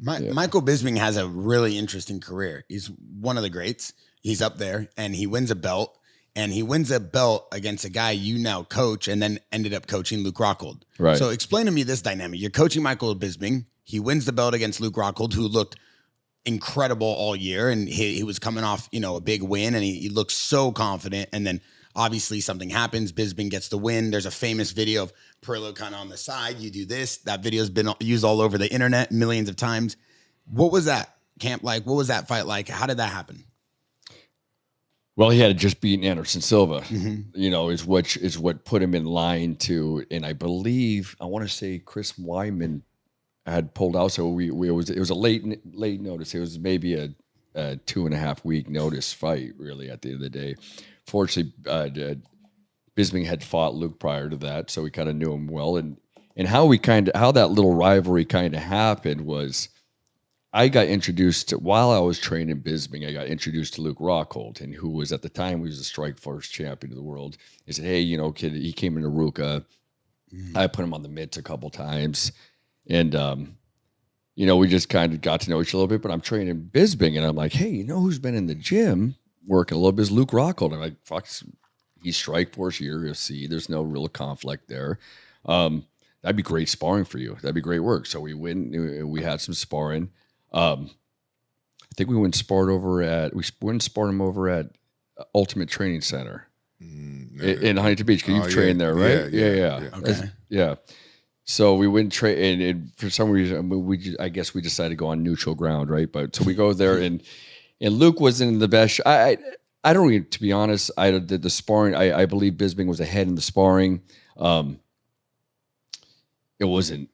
Michael Bisping has a really interesting career. He's one of the greats. He's up there, and he wins a belt. And he wins a belt against a guy you now coach, and then ended up coaching Luke Rockhold. Right. So explain to me this dynamic. You're coaching Michael Bisping. He wins the belt against Luke Rockhold, who looked incredible all year, and he was coming off, a big win, and he looked so confident. And then obviously something happens. Bisping gets the win. There's a famous video of Perillo kind of on the side. You do this. That video's been used all over the internet millions of times. What was that camp like? What was that fight like? How did that happen? Well, he had just beaten Anderson Silva, is what put him in line to, and I believe, I want to say Chris Wyman had pulled out. So it was a late notice. It was maybe a 2.5 week notice fight, really, at the end of the day. Fortunately, Bisping had fought Luke prior to that, so we kind of knew him well. And how that little rivalry kind of happened was, I got introduced while I was training Bisping. I got introduced to Luke Rockhold, and who was at the time he was the Strikeforce champion of the world. He said, "Hey, kid, he came into Ruka. I put him on the mitts a couple times, and we just kind of got to know each other a little bit. But I'm training Bisping, and I'm like, hey, who's been in the gym working a little bit is Luke Rockhold. I'm like, fuck, he's Strikeforce. You'll see. There's no real conflict there. That'd be great sparring for you. That'd be great work. So we went. We had some sparring." I think we went and sparred him over at Ultimate Training Center in Huntington Beach, because you've trained there, right? Yeah. Okay. Yeah. So we went and for some reason I guess we decided to go on neutral ground, right? But so we go there and Luke was in the best. I don't even, to be honest, I did the sparring. I believe Bisping was ahead in the sparring. It wasn't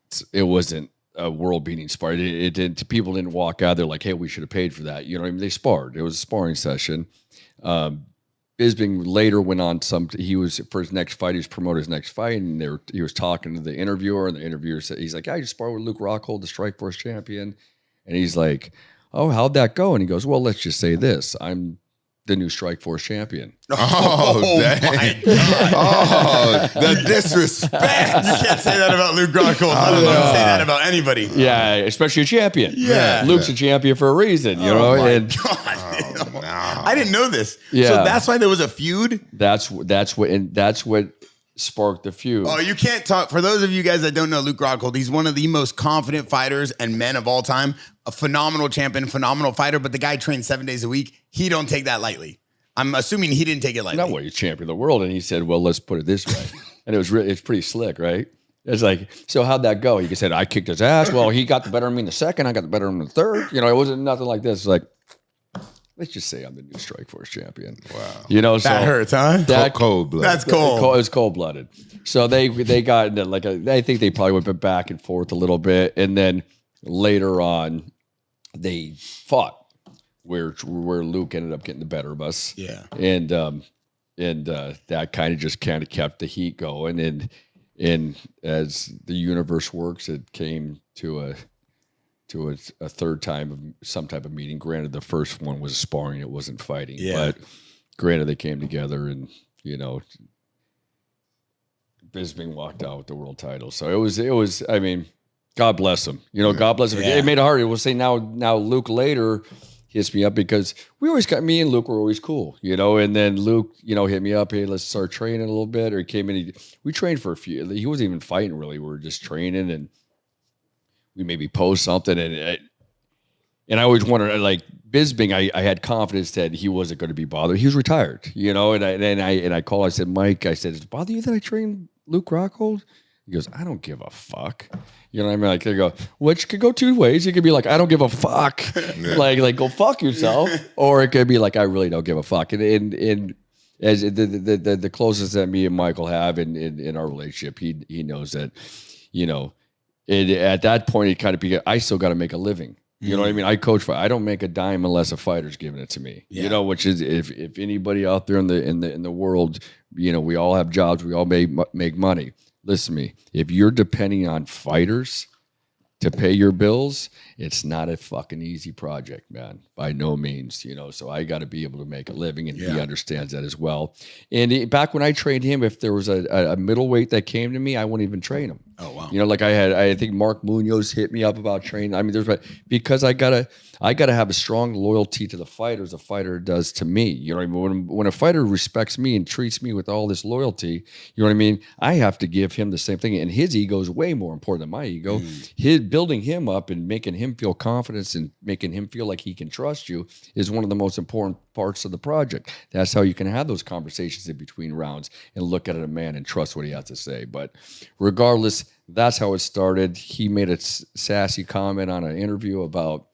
a world-beating spar. It didn't. People didn't walk out there like, "Hey, we should have paid for that." You know what I mean? They sparred. It was a sparring session. Bisping later went on he was, for his next fight, he was promoting his next fight, and he was talking to the interviewer, and the interviewer said, he's like, "I just sparred with Luke Rockhold, the Strikeforce champion," and he's like, "Oh, how'd that go?" And he goes, "Well, let's just say this: I'm the new Strikeforce champion." Oh my God. Oh, the disrespect. You can't say that about Luke Rockhold. I don't want to say that about anybody. Yeah, especially a champion. Yeah. Luke's a champion for a reason, you know? My And God. Oh, no. I didn't know this. Yeah. So that's why there was a feud? that's what sparked the feud. Oh, you can't talk. For those of you guys that don't know Luke Rockhold, he's one of the most confident fighters and men of all time. A phenomenal champion, phenomenal fighter, but the guy trains 7 days a week. He don't take that lightly. I'm assuming he didn't take it lightly. No way, he's champion of the world. And he said, "Well, let's put it this way." And it's pretty slick, right? It's like, so how'd that go? He said, "I kicked his ass. Well, he got the better of me in the second. I got the better of him in the third." It wasn't nothing like this. It's like, let's just say I'm the new Strikeforce champion. Wow. So that hurts, huh? Cold blood. That's cold. It was cold-blooded. So they got into I think they probably went back and forth a little bit. And then later on, they fought where Luke ended up getting the better of us. Yeah. And that kind of kept the heat going. And as the universe works, it came to a third time of some type of meeting. Granted, the first one was sparring; it wasn't fighting. Yeah. But granted, they came together, and Bisping walked out with the world title. So it was. I mean, God bless him. God bless him. Yeah. It made it hard. We'll say now Luke later hits me up, because me and Luke were always cool, and then Luke, hit me up, "Hey, let's start training a little bit." Or he came in, we trained for a few, he wasn't even fighting really. We were just training, and we maybe post something. And I always wondered, like Bisping, I had confidence that he wasn't going to be bothered. He was retired, and I called, I said, "Mike," I said, "Does it bother you that I trained Luke Rockhold?" He goes, "I don't give a fuck." You know what I mean? Like, they go, which could go two ways. It could be like, "I don't give a fuck," like go fuck yourself, or it could be like, "I really don't give a fuck." And as the closest that me and Michael have in our relationship, he knows that, at that point, it kind of be, I still got to make a living. You know what I mean? I coach I don't make a dime unless a fighter's giving it to me. Yeah. Which is, if anybody out there in the world, we all have jobs, we all make money. Listen to me. If you're depending on fighters to pay your bills, it's not a fucking easy project, man. By no means, So I got to be able to make a living, and he understands that as well. And back when I trained him, if there was a middleweight that came to me, I wouldn't even train him. Oh, wow. You know, like I think Mark Munoz hit me up about training. I mean, because I gotta have a strong loyalty to the fighter as a fighter does to me. You know what I mean? When a fighter respects me and treats me with all this loyalty, you know what I mean? I have to give him the same thing. And his ego is way more important than my ego. His building him up and making him feel confidence and making him feel like he can trust you is one of the most important parts of the project. That's how you can have those conversations in between rounds and look at a man and trust what he has to say. But regardless, that's how it started. He made a sassy comment on an interview about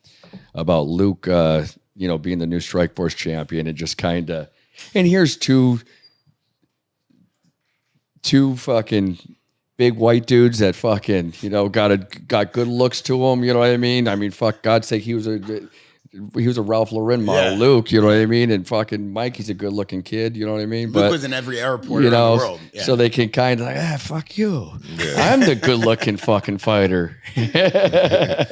Luke, you know, being the new Strikeforce champion, and just kind of, and here's two fucking big white dudes that fucking, you know, got good looks to them. You know what I mean? I mean, fuck, God's sake, he was a Ralph Lauren model, Yeah. Luke, you know what I mean? And fucking Mikey's a good looking kid, you know what I mean? Luke was in every airport you around know, the world. Yeah. so they can kind of like, fuck you. I'm the good looking fucking fighter.